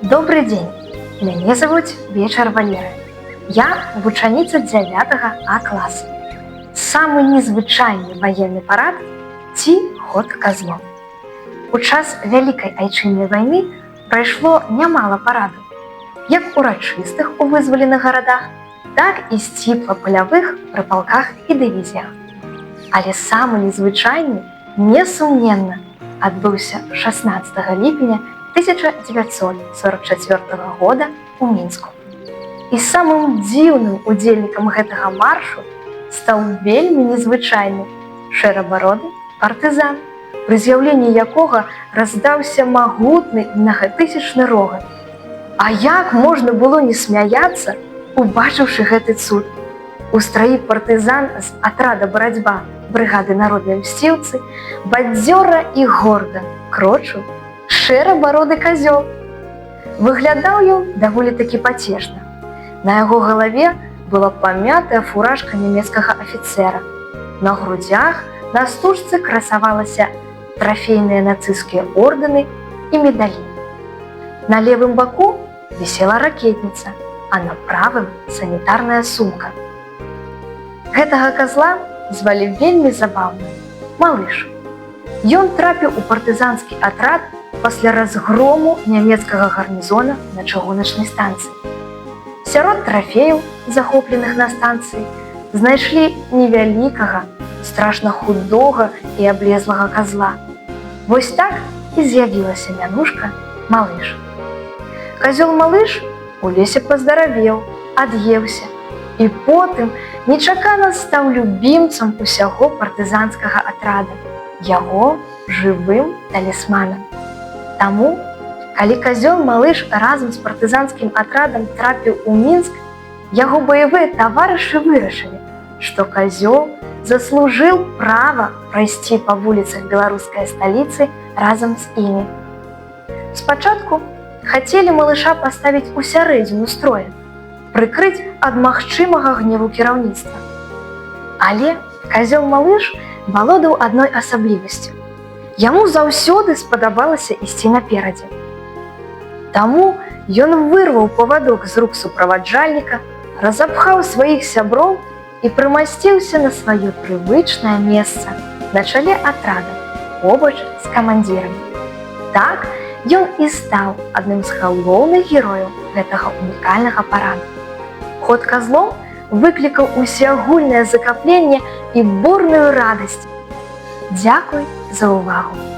Добрый день, меня зовут Вечар Валера. Я вучаніца 9 А класса. Самый незвычайны военный парад ці ход казлом. У час Вялікай Айчыннай вайны прайшло нямала парадаў, як урачыстых у вызваленых гарадах, так і сціпла-палявых пры палках і дывізіях. Але самы незвычайны, несумненна, адбыўся 16 ліпеня 1944 года у Мінску. І самым дзіўным удзельнікам гэтага маршу стаў вельмі незвычайны шэрабароды партызан, пры з'яўленні якога раздаўся магутны многатысячны рогат. А як можна было не смяяцца, убачыўшы гэты цуд? У страі партызан з атрада барацьба брыгады народнай мсціўцы бадзёра і горда крочыў шэрабароды казёл. Выглядаў ён даволі-такі пацешна. На яго галаве была памятая фуражка нямецкага афіцэра. На грудзях на стужцы красавалася трафейныя нацысцкія ордэны і медалі. На левым баку вісела ракетніца, а на правым санітарная сумка. Гэтага казла звалі вельмі забаўна Малыш. Ён трапіў у партызанскі атрад пасля разгрому нямецкага гарнізона на чыгуначнай станцыі. Сярод трафеяў, захопленых на станцыі, знайшлі невялікага, страшна худога і аблезлага казла. Вось так і з'явілася мянушка Малыш. Казёл Малыш у лесе паздаравеў, ад'еўся і потым нечакана стаў любімцам усяго партызанскага атрада, яго жывым талісманам. Таму, калі казёл Малыш разам з партызанскім атрадам трапіў у Мінск, яго баявыя таварышы вырашылі, што казёл заслужыў права прайсці па вуліцах беларускай сталіцы разам з імі. Спачатку хацелі Малыша паставіць у сярэдзіну строя, прыкрыць ад магчымага гневу кіраўніцтва. Але казёл Малыш валодаў адной асаблівасцю. Яму заўсёды спадабалася ісці наперадзе. Таму ён вырваў павадок з рук суправаджальніка, разапхаў сваіх сяброў і прымасціўся на сваё прывычнае месца на чале атрада, побач з камандзірам. Так ён і стаў адным з галоўных герояў гэтага унікальнага параду. Ход казлом выклікаў усеагульнае захапленне і бурную радасць. Дзякуй за увагу!